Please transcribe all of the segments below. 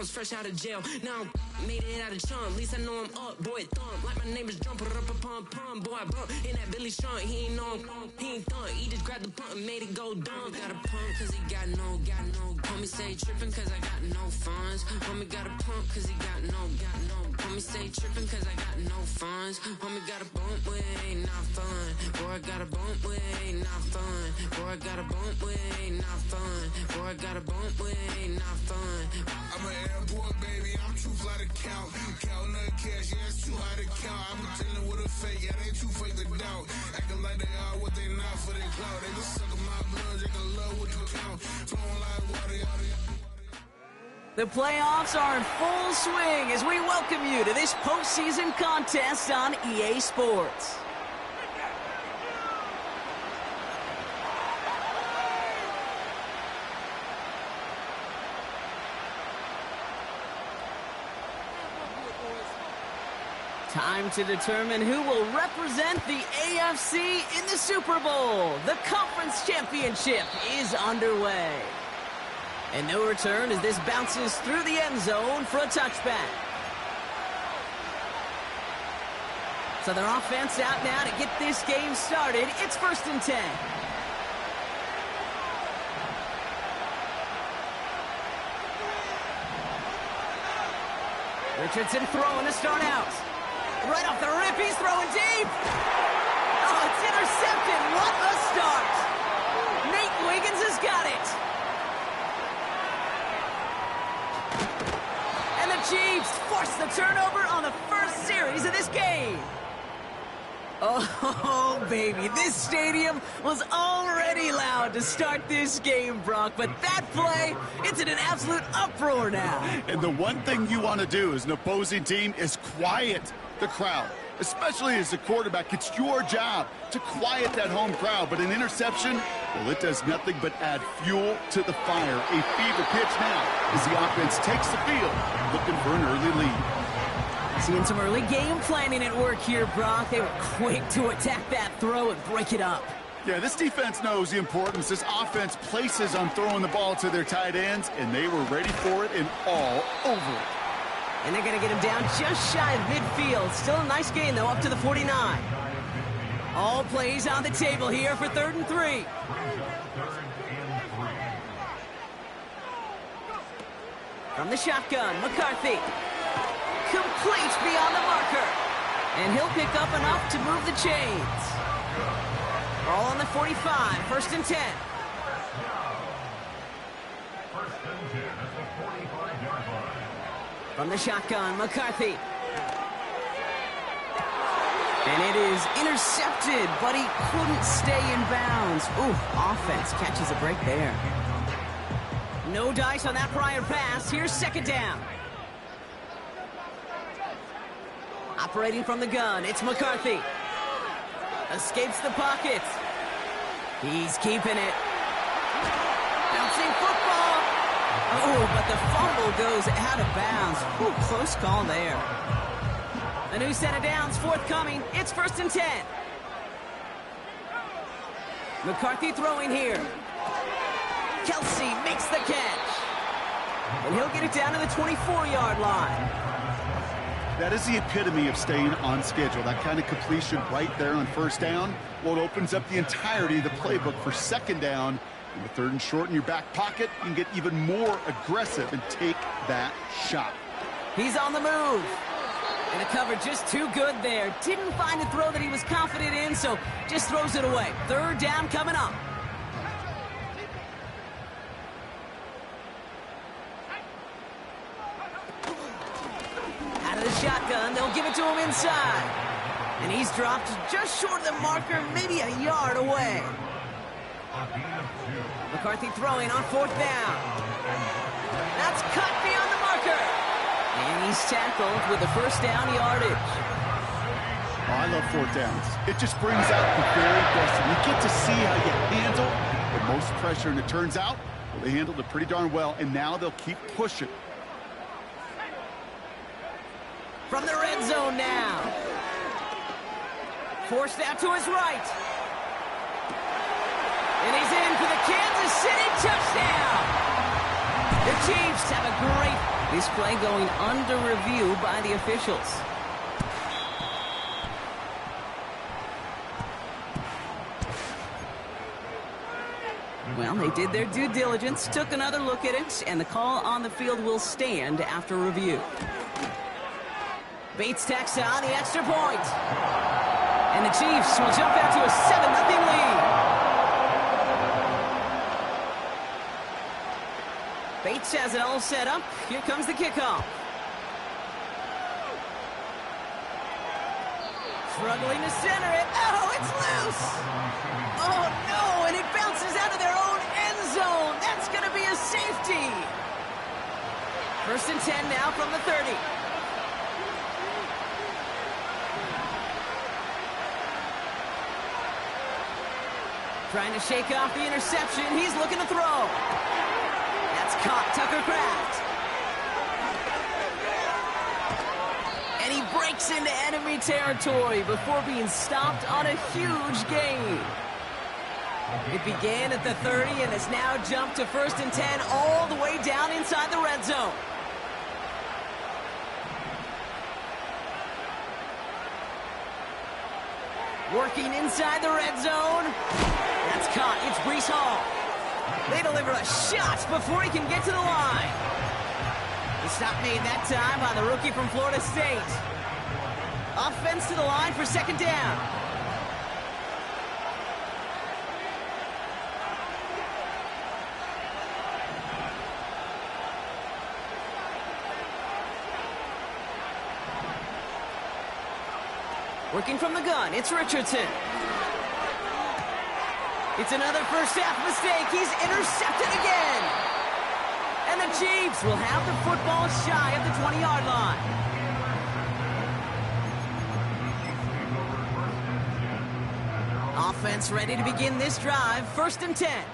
was fresh out of jail. Now I made it out of chum. At least I know I'm up, boy. Thump like my name is Jump. Put up a pump, boy. I bump in that Billy Strong. He ain't know he ain't thump. He just grabbed the pump and made it go dumb. Got a pump cause he got no. Homie say trippin' cause I got no funds. Homie got a pump cause he got no. Homie say trippin' cause I got no funds. Homie got a bump with ain't not fun. Boy, I got a bump with ain't not fun. Boy, I got a bump with ain't not fun. Boy, I got a bump with ain't not fun. I'm an airport baby, I'm too fly to count. Counting the cash, yeah, it's too high to count. I'm pretending with a fake, yeah, they too fake to doubt. Acting like they are what they not for their clout. They just suckin' my blood, they can love what you count. Flowing like water. The playoffs are in full swing as we welcome you to this postseason contest on EA Sports. Time to determine who will represent the AFC in the Super Bowl. The conference championship is underway. And no return as this bounces through the end zone for a touchback. So their offense out now to get this game started. It's 1st and 10. Richardson throwing to start out. Right off the rip, he's throwing deep. Oh, it's intercepted. What a start. Nate Wiggins has got it. And the Chiefs force the turnover on the first series of this game. Oh, baby, this stadium was already loud to start this game, Brock, but that play, it's in an absolute uproar now. And the one thing you want to do as an opposing team is quiet the crowd, especially as the quarterback. It's your job to quiet that home crowd, but an interception, well, it does nothing but add fuel to the fire. A fever pitch now as the offense takes the field, looking for an early lead. Seeing some early game planning at work here, Brock. They were quick to attack that throw and break it up. Yeah, this defense knows the importance this offense places on throwing the ball to their tight ends, and they were ready for it and all over it. And they're going to get him down just shy of midfield. Still a nice gain, though, up to the 49. All plays on the table here for 3rd and 3. From the shotgun, McCarthy. Complete beyond the marker. And he'll pick up enough to move the chains. All on the 45, 1st and 10. From the shotgun, McCarthy. And it is intercepted, but he couldn't stay in bounds. Ooh, offense catches a break there. No dice on that prior pass. Here's 2nd down. Operating from the gun, it's McCarthy. Escapes the pocket. He's keeping it. Bouncing football. Oh, but the fumble goes out of bounds. Ooh, close call there. A new set of downs forthcoming. It's 1st and 10. McCarthy throwing here. Kelsey makes the catch. And he'll get it down to the 24-yard line. That is the epitome of staying on schedule. That kind of completion right there on 1st down. Well, it opens up the entirety of the playbook for 2nd down. And with 3rd and short in your back pocket, you can get even more aggressive and take that shot. He's on the move. And the cover just too good there. Didn't find a throw that he was confident in, so just throws it away. 3rd down coming up. Out of the shotgun, they'll give it to him inside. And he's dropped just short of the marker, maybe a yard away. McCarthy throwing on 4th down. That's cut beyond the marker. And he's tackled with the 1st down yardage. Oh, I love 4th downs. It just brings out the very best. And you get to see how you handle the most pressure. And it turns out, well, they handled it pretty darn well. And now they'll keep pushing. From the red zone now. Forced out to his right. And he's in for the Kansas City touchdown. The Chiefs have a great This play going under review by the officials. Well, they did their due diligence, took another look at it, and the call on the field will stand after review. Bates tacks on the extra point. And the Chiefs will jump out to a 7-0 lead. Bates has it all set up. Here comes the kickoff. Struggling to center it. Oh, it's loose. Oh, no, and it bounces out of their own end zone. That's going to be a safety. 1st and 10 now from the 30. Trying to shake off the interception. He's looking to throw. That's caught. Tucker Kraft. And he breaks into enemy territory before being stopped on a huge gain. It began at the 30 and has now jumped to 1st and 10 all the way down inside the red zone. Working inside the red zone. That's caught. It's Breece Hall. They deliver a shot before he can get to the line. The stop made that time by the rookie from Florida State. Offense to the line for 2nd down. Working from the gun, it's Richardson. It's another first-half mistake. He's intercepted again. And the Chiefs will have the football shy of the 20-yard line. Offense ready to begin this drive. 1st and 10.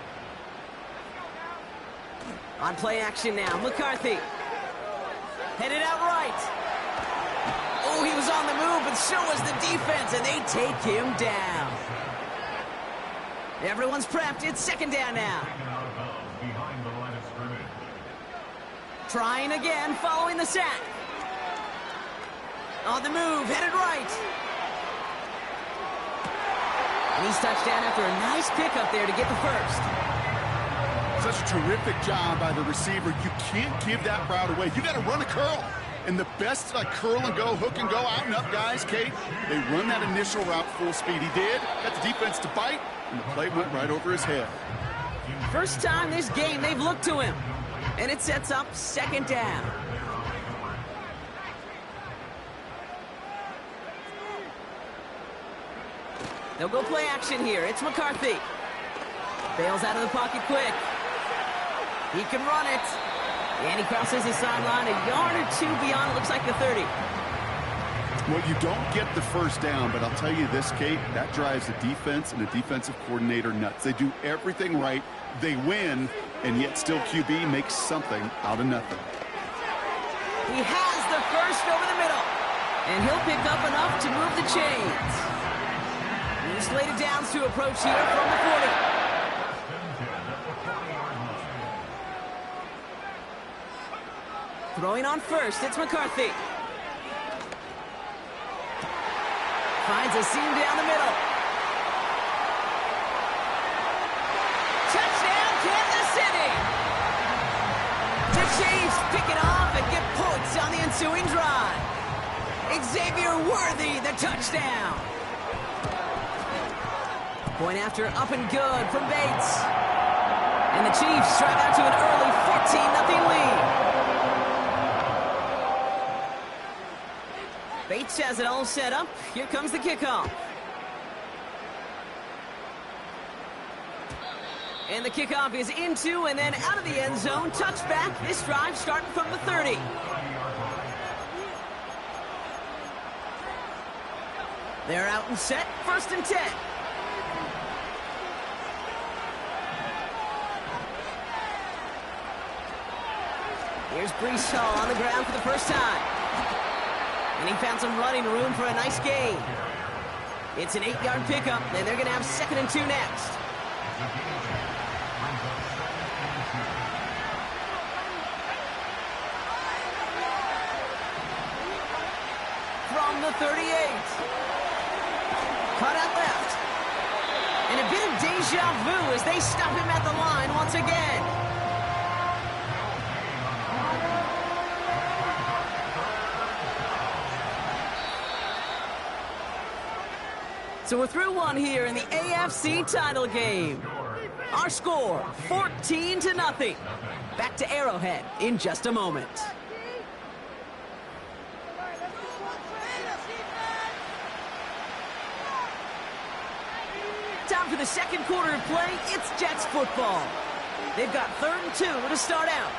On play action now, McCarthy. Headed out right. Oh, he was on the move, but so was the defense, and they take him down. Everyone's prepped. It's 2nd down now. Trying again, following the sack. On the move, headed right. And he's touchdown after a nice pickup there to get the first. Such a terrific job by the receiver. You can't give that route away. You got to run a curl. And the best curl and go, hook and go, out and up guys, Kate, they run that initial route full speed. He did. Got the defense to bite, and the play went right over his head. First time this game they've looked to him. And it sets up 2nd down. They'll go play action here. It's McCarthy. Bails out of the pocket quick. He can run it. And he crosses the sideline a yard or two beyond, it looks like the 30. Well, you don't get the first down, but I'll tell you this, Kate, that drives the defense and the defensive coordinator nuts. They do everything right. They win, and yet still QB makes something out of nothing. He has the first over the middle. And he'll pick up enough to move the chains. He's slated downs to approach here from the 40. Throwing on first, it's McCarthy. Finds a seam down the middle. Touchdown, Kansas City! The Chiefs pick it off and get points on the ensuing drive. Xavier Worthy, the touchdown. Point after up and good from Bates. And the Chiefs drive out to an early 14-0 lead. Bates has it all set up. Here comes the kickoff. And the kickoff is into and then out of the end zone. Touchback. This drive starting from the 30. They're out and set. 1st and 10. Here's Breece Hall on the ground for the first time. And he found some running room for a nice gain. It's an 8-yard pickup, and they're going to have 2nd and 2 next. from the 38. Cut out left. And a bit of deja vu as they stop him at the line once again. So we're through one here in the AFC title game. Our score, 14-0. Back to Arrowhead in just a moment. Time for the second quarter of play. It's Jets football. They've got 3rd and 2 to start out.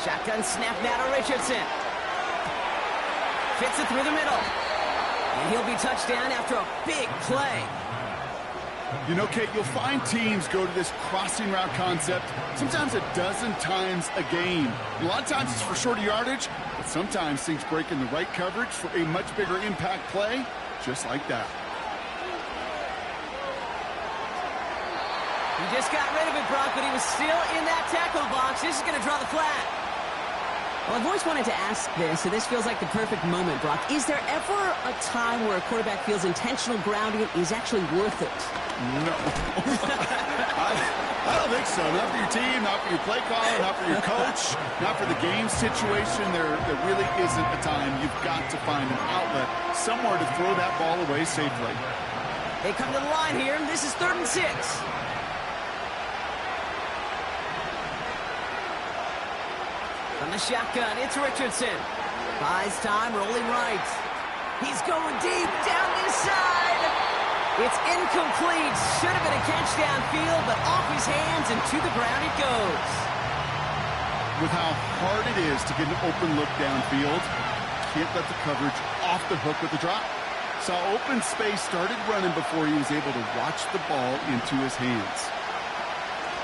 Shotgun snap now to Richardson. Fits it through the middle. And he'll be touchdown after a big play. You know, Kate, you'll find teams go to this crossing route concept sometimes a dozen times a game. A lot of times it's for shorter yardage, but sometimes things break in the right coverage for a much bigger impact play, just like that. He just got rid of it, Brock, but he was still in that tackle box. This is going to draw the flag. Well, I've always wanted to ask this, so this feels like the perfect moment, Brock. Is there ever a time where a quarterback feels intentional grounding is actually worth it? No. I don't think so. Not for your team, not for your play caller, not for your coach, not for the game situation. There really isn't a time. You've got to find an outlet, somewhere to throw that ball away safely. They come to the line here. This is 3rd and 6. From the shotgun, it's Richardson. Buys time, rolling right. He's going deep down this side. It's incomplete. Should have been a catch downfield, but off his hands and to the ground it goes. With how hard it is to get an open look downfield, can't let the coverage off the hook with the drop. Saw open space, started running before he was able to watch the ball into his hands.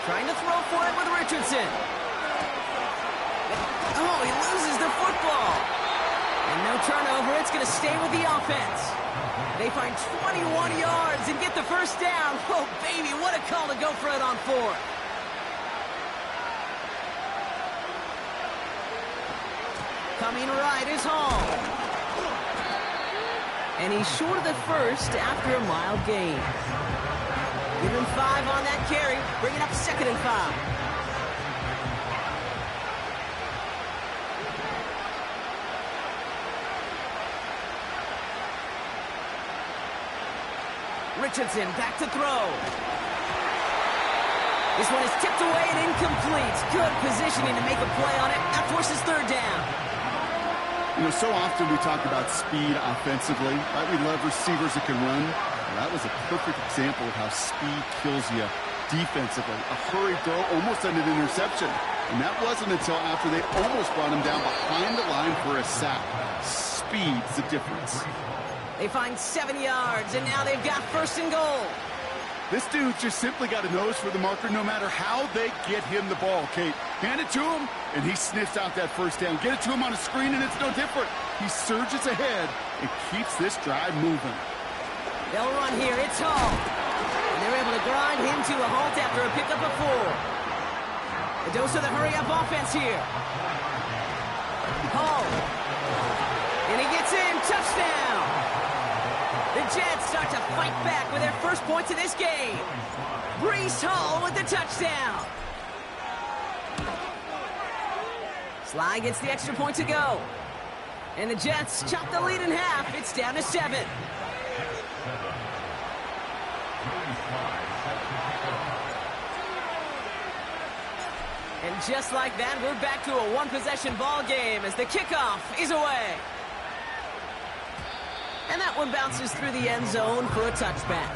Trying to throw for it with Richardson. Oh, he loses the football. And no turnover. It's going to stay with the offense. They find 21 yards and get the first down. Oh, baby, what a call to go for it on 4th. Coming right is Hall. And he's short of the first after a mild gain. Give him 5 on that carry. Bring it up 2nd and 5. Richardson back to throw. This one is tipped away and incomplete. Good positioning to make a play on it. That forces 3rd down. You know, so often we talk about speed offensively, right? We love receivers that can run. Well, that was a perfect example of how speed kills you defensively. A hurried throw almost ended an interception. And that wasn't until after they almost brought him down behind the line for a sack. Speed's the difference. They find 7 yards, and now they've got 1st and goal. This dude just simply got a nose for the marker no matter how they get him the ball, Kate. Hand it to him, and he sniffs out that 1st down. Get it to him on a screen, and it's no different. He surges ahead and keeps this drive moving. They'll run here. It's Hall. And they're able to grind him to a halt after a pickup of 4. A dose of the hurry-up offense here. Hall. And he gets in. Touchdown. The Jets start to fight back with their first points of this game. Breece Hall with the touchdown. Sly gets the extra point to go. And the Jets chop the lead in half. It's down to 7. And just like that, we're back to a one-possession ball game as the kickoff is away. And that one bounces through the end zone for a touchback.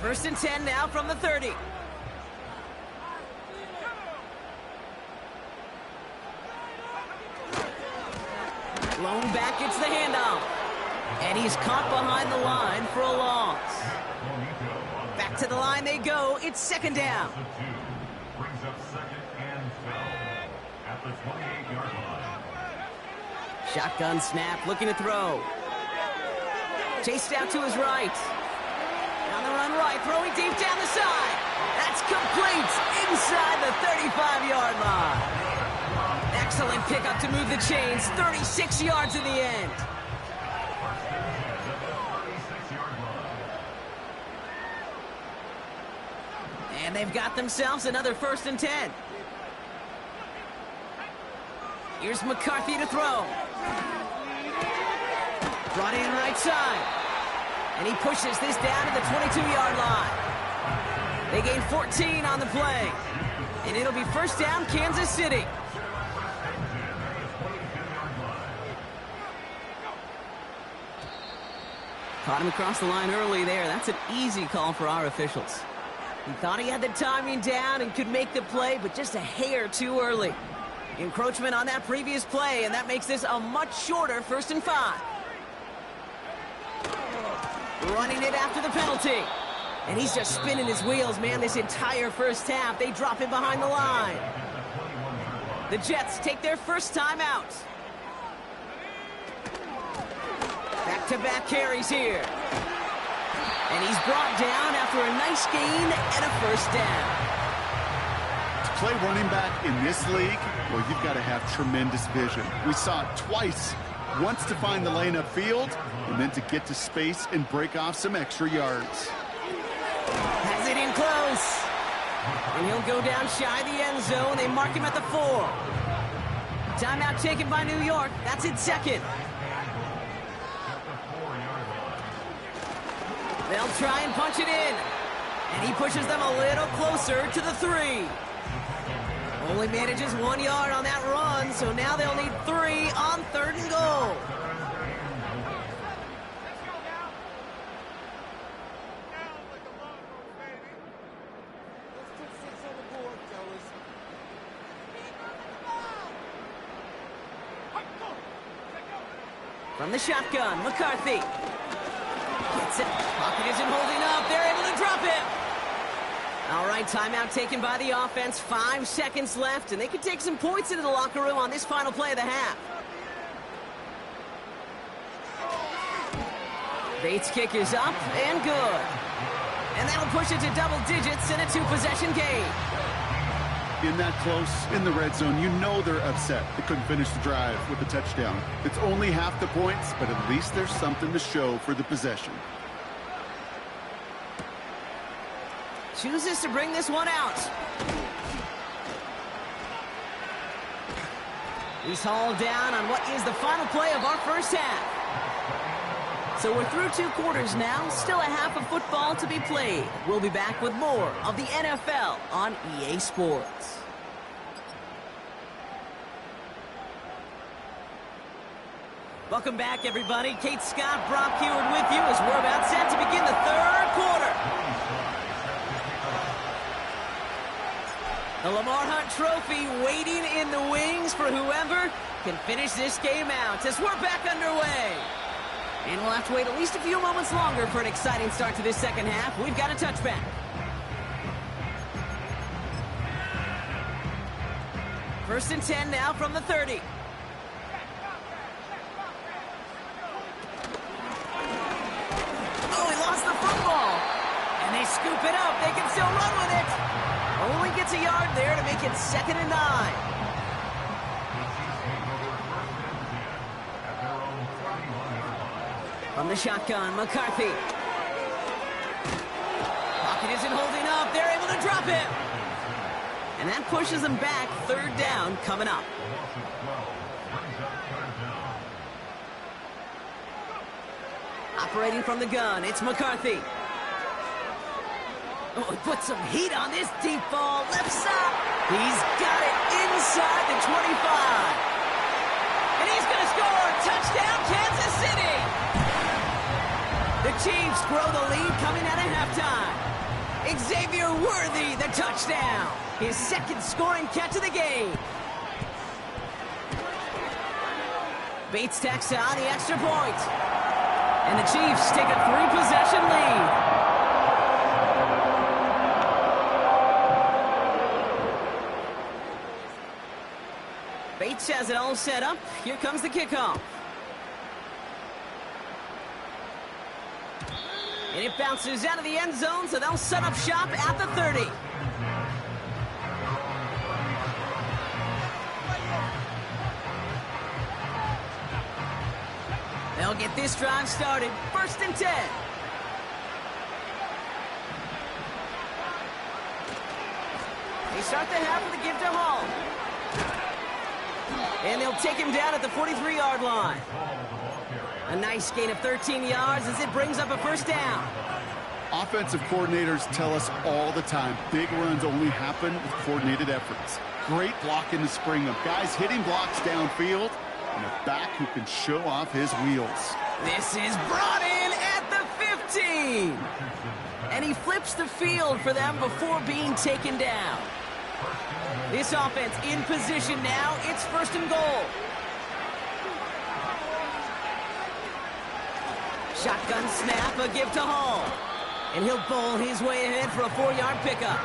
1st and 10 now from the 30. Blown back, it's the handoff. And he's caught behind the line for a loss. Back to the line they go. It's 2nd down. Brings up 2nd and 12 at the 28-yard line. Shotgun snap, looking to throw. Chased out to his right. On the run right, throwing deep down the side. That's complete inside the 35-yard line. Excellent pickup to move the chains. 36 yards in the end. And they've got themselves another 1st and 10. Here's McCarthy to throw. Brought in right side. And he pushes this down to the 22-yard line. They gain 14 on the play. And it'll be 1st down, Kansas City. Caught him across the line early there. That's an easy call for our officials. He thought he had the timing down and could make the play, but just a hair too early. Encroachment on that previous play, and that makes this a much shorter 1st and 5. Running it after the penalty. And he's just spinning his wheels, man, this entire 1st half. They drop him behind the line. The Jets take their 1st time out. Back-to-back carries here. And he's brought down after a nice gain and a 1st down. To play running back in this league, well, you've got to have tremendous vision. We saw it twice. Once to find the lane upfield, and then to get to space and break off some extra yards. Has it in close. And he'll go down shy of the end zone. They mark him at the 4. Timeout taken by New York. That's its 2nd. They'll try and punch it in. And he pushes them a little closer to the 3. Only manages 1 yard on that run, so now they'll need 3 on 3rd and goal. From the shotgun, McCarthy. Gets it. Pocket isn't holding up. They're able to drop him. All right, timeout taken by the offense. 5 seconds left, and they can take some points into the locker room on this final play of the half. Bates' kick is up and good. And that'll push it to double digits in a 2-possession game. In that close, in the red zone, you know they're upset. They couldn't finish the drive with a touchdown. It's only half the points, but at least there's something to show for the possession. Chooses to bring this one out. He's hauled down on what is the final play of our 1st half. So we're through 2 quarters now, still a half of football to be played. We'll be back with more of the NFL on EA Sports. Welcome back, everybody. Kate Scott, Brock Heward with you as we're about set to begin the 3rd quarter. The Lamar Hunt Trophy waiting in the wings for whoever can finish this game out as we're back underway. And we'll have to wait at least a few moments longer for an exciting start to this 2nd half. We've got a touchback. 1st and 10 now from the 30. Oh, he lost the football. And they scoop it up. They can still run with it. Only gets a yard there to make it 2nd and 9. From the shotgun, McCarthy. Pocket isn't holding up. They're able to drop it. And that pushes them back. 3rd down coming up. Operating from the gun, it's McCarthy. Oh, he put some heat on this deep ball. Left side. He's got it inside the 25. And he's going to score. Touchdown, Kansas City. The Chiefs grow the lead coming out of halftime. Xavier Worthy, the touchdown. His 2nd scoring catch of the game. Bates tacks on the extra point. And the Chiefs take a 3-possession lead. Bates has it all set up. Here comes the kickoff. And it bounces out of the end zone, so they'll set up shop at the 30. get this drive started. 1st and 10. They start the half with a give to Hall. And they'll take him down at the 43-yard line. A nice gain of 13 yards as it brings up a 1st down. Offensive coordinators tell us all the time, big runs only happen with coordinated efforts. Great blocking to spring them. Guys hitting blocks downfield, and a back who can show off his wheels. This is brought in at the 15. And he flips the field for them before being taken down. This offense in position now. It's 1st and goal. Shotgun snap, a give to Hall. And he'll bowl his way ahead for a 4-yard pickup.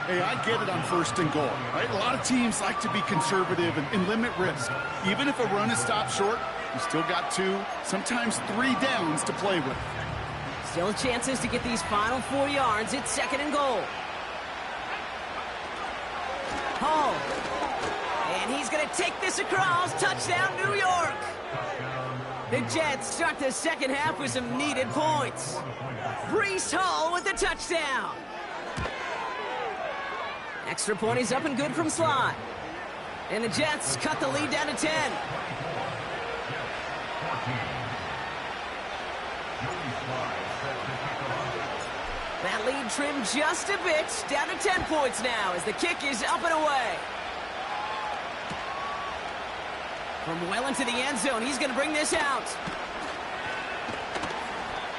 Hey, I get it on 1st and goal, right? A lot of teams like to be conservative and limit risk. Even if a run is stopped short, you still got 2, sometimes 3 downs to play with. Still chances to get these final 4 yards. It's 2nd and goal. Hall. And he's going to take this across. Touchdown, New York. The Jets start the 2nd half with some needed points. Breece Hall with the touchdown. Extra point is up and good from slot. And the Jets cut the lead down to 10. That lead trimmed just a bit, down to 10 points now as the kick is up and away. From well into the end zone, he's going to bring this out.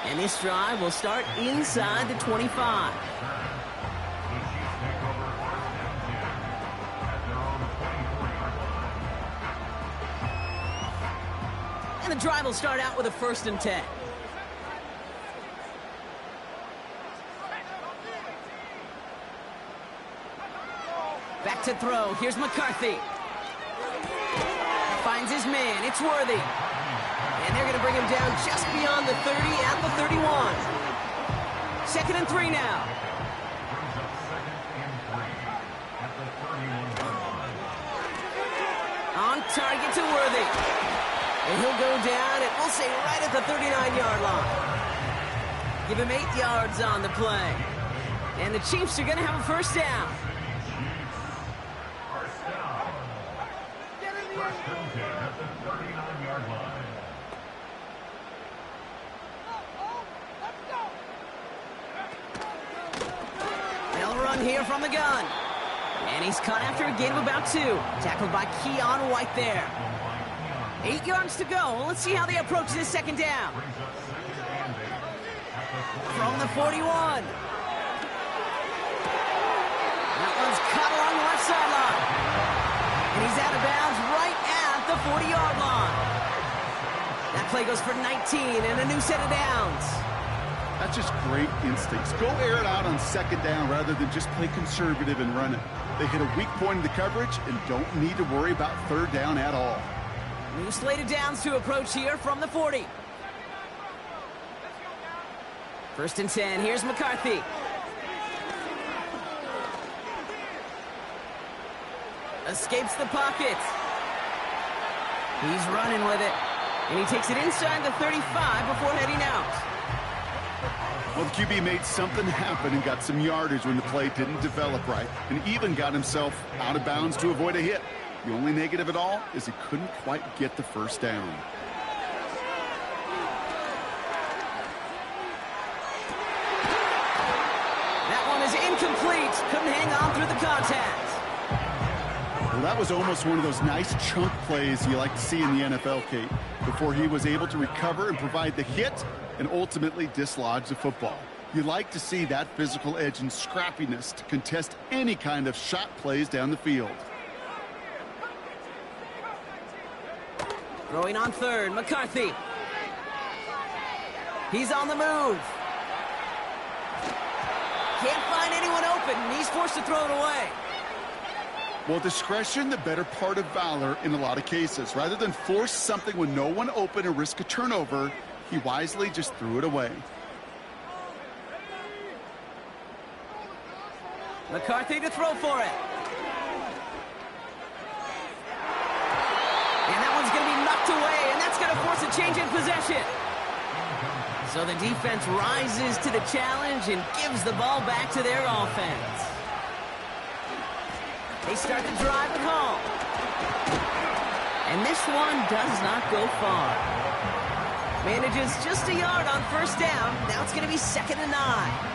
And this drive will start inside the 25. And the drive will start out with a 1st and 10. Back to throw. Here's McCarthy. Finds his man. It's Worthy. And they're going to bring him down just beyond the 30 at the 31. 2nd and 3 now. On target to Worthy. And he'll go down, and we'll say right at the 39-yard line. Give him 8 yards on the play. And the Chiefs are going to have a 1st down. They'll run here from the gun. And he's caught after a gain of about 2. Tackled by Keon White there. 8 yards to go. Let's see how they approach this 2nd down. From the 41. That one's caught along the left sideline. And he's out of bounds right at the 40-yard line. That play goes for 19 and a new set of downs. That's just great instincts. Go air it out on 2nd down rather than just play conservative and run it. They hit a weak point in the coverage and don't need to worry about 3rd down at all. New slate of downs to approach here from the 40. 1st and 10. Here's McCarthy. Escapes the pocket. He's running with it. And he takes it inside the 35 before heading out. Well, the QB made something happen and got some yardage when the play didn't develop right, and even got himself out of bounds to avoid a hit. The only negative at all is he couldn't quite get the 1st down. That one is incomplete. Couldn't hang on through the contact. Well, that was almost one of those nice chunk plays you like to see in the NFL, Kate, before he was able to recover and provide the hit and ultimately dislodge the football. You like to see that physical edge and scrappiness to contest any kind of shot plays down the field. Throwing on 3rd, McCarthy. He's on the move. Can't find anyone open, and he's forced to throw it away. Well, discretion, the better part of valor in a lot of cases. Rather than force something with no one open and risk a turnover, he wisely just threw it away. McCarthy to throw for it. And that one's going to be tucked away, and that's going to force a change in possession. So the defense rises to the challenge and gives the ball back to their offense. They start the drive at home. And this one does not go far. Manages just a yard on first down. Now it's going to be 2nd and 9.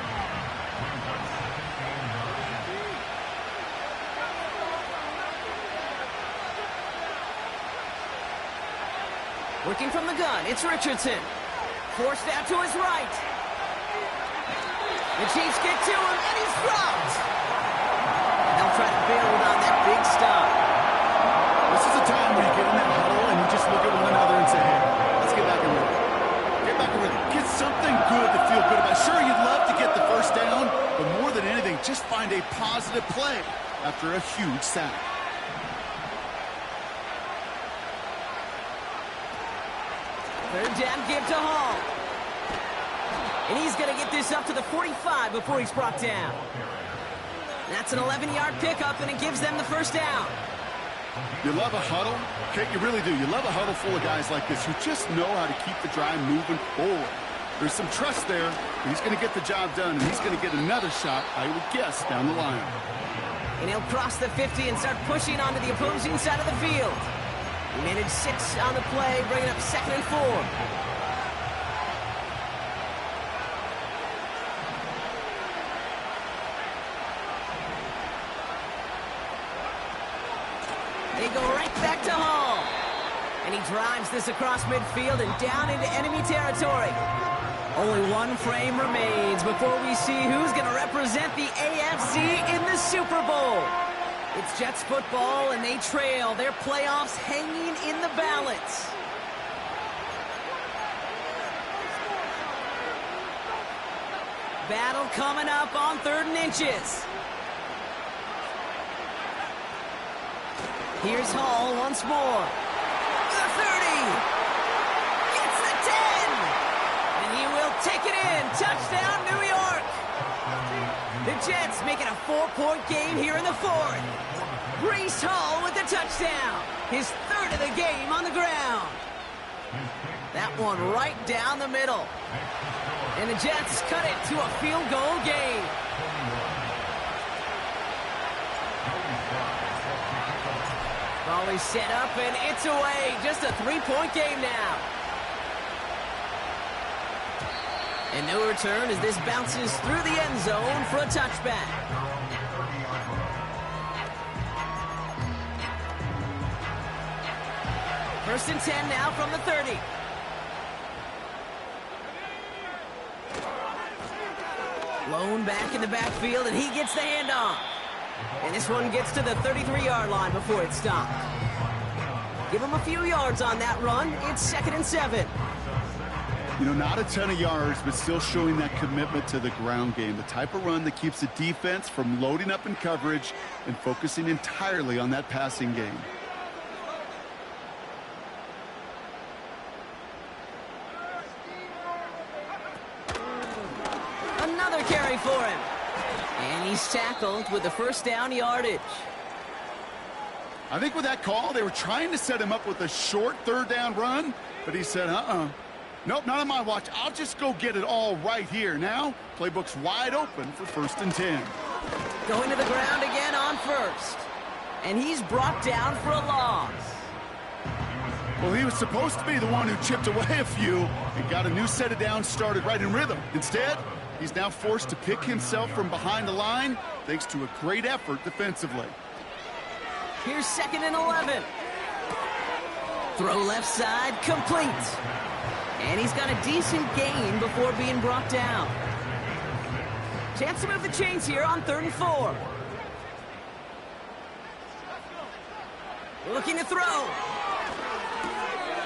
Working from the gun, it's Richardson. Forced out to his right. The Chiefs get to him, and he's dropped. They'll try to build on that big stop. This is a time where you get in that huddle and you just look at one another and say, hey, let's get back in rhythm. Get back in rhythm. Get something good to feel good about. Sure, you'd love to get the first down, but more than anything, just find a positive play after a huge sack. Third down give to Hall. And he's going to get this up to the 45 before he's brought down. That's an 11-yard pickup, and it gives them the first down. You love a huddle? Okay, you really do. You love a huddle full of guys like this who just know how to keep the drive moving forward. There's some trust there. He's going to get the job done, and he's going to get another shot, I would guess, down the line. And he'll cross the 50 and start pushing onto the opposing side of the field. He managed 6 on the play, bringing up 2nd and 4. They go right back to Hall. And he drives this across midfield and down into enemy territory. Only one frame remains before we see who's going to represent the AFC in the Super Bowl. It's Jets football, and they trail. Their playoffs hanging in the balance. Battle coming up on 3rd and inches. Here's Hall once more. The 30. Gets the 10. And he will take it in. Touchdown, New York. The Jets making a 4-point game here in the 4th. Breece Hall with the touchdown. His 3rd of the game on the ground. That one right down the middle. And the Jets cut it to a field goal game. Ball is set up, and it's away. Just a 3-point game now. And no return as this bounces through the end zone for a touchback. First and 10 now from the 30. Lone back in the backfield, and he gets the handoff. And this one gets to the 33-yard line before it stopped. Give him a few yards on that run. It's 2nd and 7. You know, not a ton of yards, but still showing that commitment to the ground game. The type of run that keeps the defense from loading up in coverage and focusing entirely on that passing game. Another carry for him. And he's tackled with the first down yardage. I think with that call, they were trying to set him up with a short 3rd down run, but he said, nope, not on my watch. I'll just go get it all right here. Now, playbook's wide open for 1st and 10. Going to the ground again on 1st. And he's brought down for a loss. Well, he was supposed to be the one who chipped away a few and got a new set of downs started right in rhythm. Instead, he's now forced to pick himself from behind the line thanks to a great effort defensively. Here's 2nd and 11. Throw left side, complete. And he's got a decent gain before being brought down. Chance to move the chains here on 3rd and 4. Looking to throw.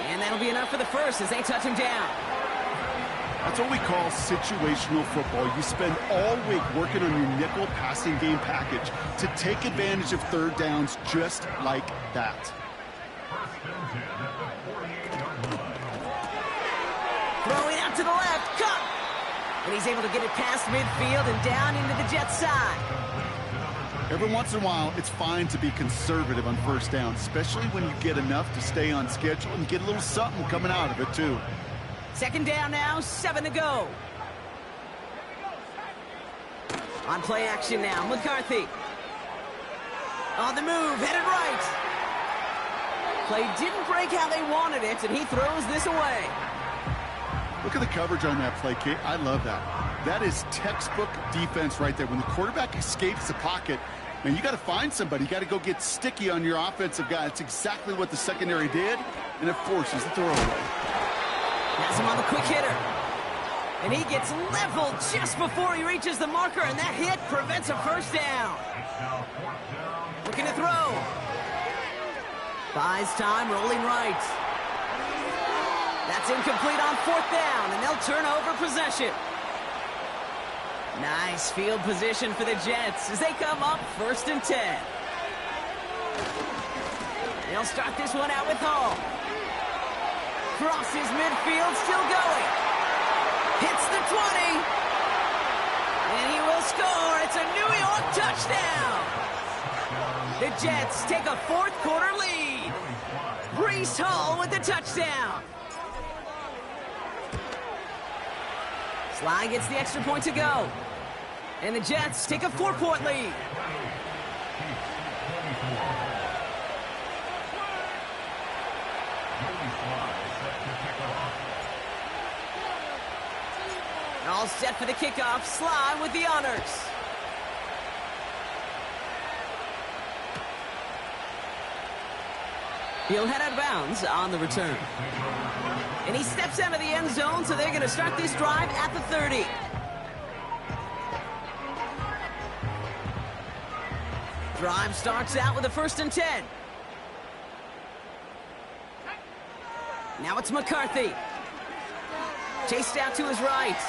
And that'll be enough for the first as they touch him down. That's what we call situational football. You spend all week working on your nickel passing game package to take advantage of 3rd downs just like that. Throwing out to the left, cut! And he's able to get it past midfield and down into the Jets side. Every once in a while, it's fine to be conservative on first down, especially when you get enough to stay on schedule and get a little something coming out of it, too. Second down now, 7 to go. On play action now, McCarthy. On the move, headed right. Play didn't break how they wanted it, and he throws this away. Look at the coverage on that play, Kate. I love that. That is textbook defense right there. When the quarterback escapes the pocket, man, you got to find somebody. You got to go get sticky on your offensive guy. That's exactly what the secondary did, and it forces the throwaway. Has him on the quick hitter. And he gets leveled just before he reaches the marker, and that hit prevents a first down. Looking to throw. Buys time, rolling right. That's incomplete on fourth down, and they'll turn over possession. Nice field position for the Jets as they come up 1st and 10. They'll start this one out with Hall. Crosses midfield, still going. Hits the 20. And he will score. It's a New York touchdown. The Jets take a fourth quarter lead. Breece Hall with the touchdown. Sly gets the extra point to go. And the Jets take a 4-point lead. All set for the kickoff. Sly with the honors. He'll head out of bounds on the return. And he steps out of the end zone, so they're going to start this drive at the 30. Drive starts out with a 1st and 10. Now it's McCarthy. Chased out to his right.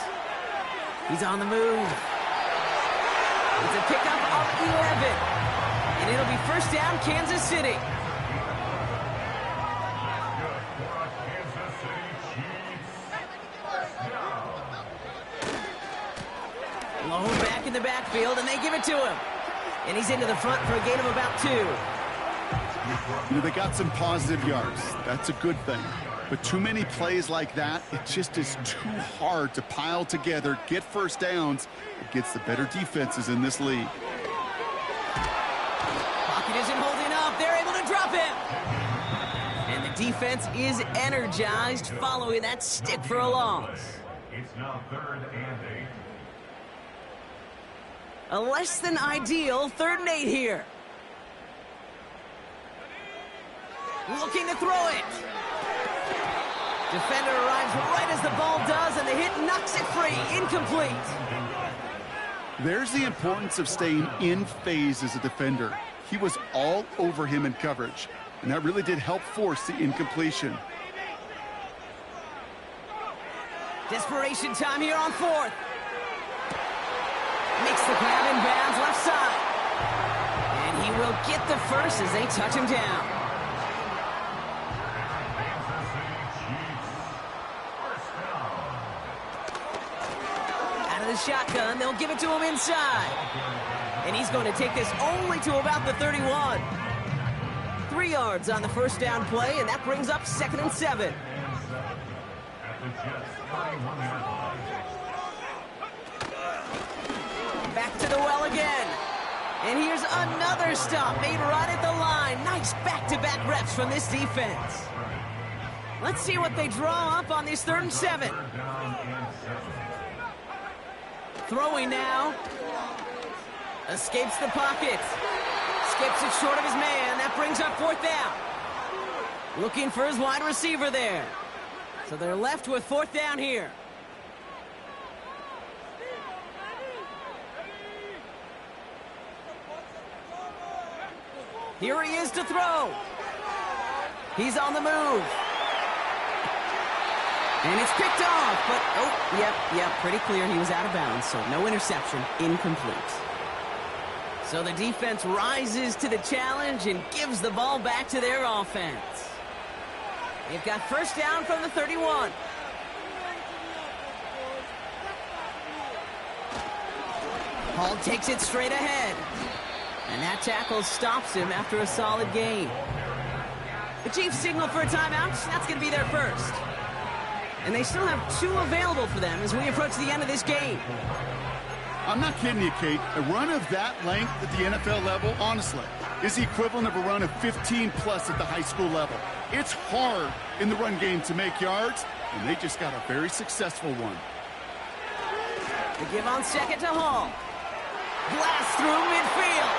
He's on the move. It's a pickup of 11. And it'll be first down, Kansas City. Low back in the backfield, and they give it to him. And he's into the front for a gain of about 2. You know, they got some positive yards. That's a good thing. But too many plays like that, it just is too hard to pile together, get first downs against the better defenses in this league. Pocket isn't holding up. They're able to drop him. And the defense is energized following that stick for a loss. It's now 3rd and 8. A less than ideal 3rd and 8 here. Looking to throw it. Defender arrives right as the ball does, and the hit knocks it free. Incomplete. There's the importance of staying in phase as a defender. He was all over him in coverage, and that really did help force the incompletion. Desperation time here on 4th. Makes the grab in bounds left side. And he will get the first as they touch him down. Out of the shotgun, they'll give it to him inside. And he's going to take this only to about the 31. 3 yards on the first down play, and that brings up 2nd and 7. Back to the well again. And here's another stop made right at the line. Nice back-to-back reps from this defense. Let's see what they draw up on this 3rd and 7. Throwing now. Escapes the pocket. Skips it short of his man. That brings up 4th down. Looking for his wide receiver there. So they're left with 4th down here. Here he is to throw. He's on the move. And it's picked off, but, oh, yep, pretty clear he was out of bounds, so no interception, incomplete. So the defense rises to the challenge and gives the ball back to their offense. They've got first down from the 31. Hall takes it straight ahead. And that tackle stops him after a solid gain. The Chiefs signal for a timeout. That's going to be their first. And they still have 2 available for them as we approach the end of this game. I'm not kidding you, Kate. A run of that length at the NFL level, honestly, is the equivalent of a run of 15-plus at the high school level. It's hard in the run game to make yards, and they just got a very successful one. The give on second to Hall. Blast through midfield.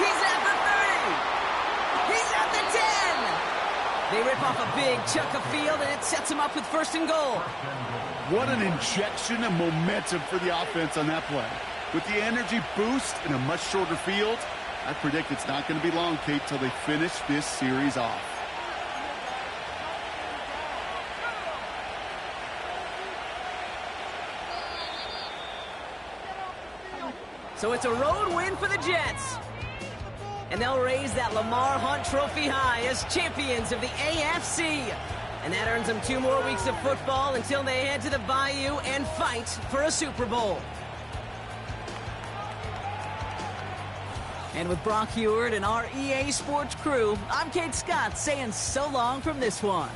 He's at the 30. He's at the 10. They rip off a big chunk of field, and it sets him up with first and goal. What an injection of momentum for the offense on that play. With the energy boost in a much shorter field, I predict it's not going to be long, Kate, till they finish this series off. So it's a road win for the Jets. And they'll raise that Lamar Hunt Trophy high as champions of the AFC. And that earns them 2 more weeks of football until they head to the Bayou and fight for a Super Bowl. And with Brock Heward and our EA Sports crew, I'm Kate Scott saying so long from this one.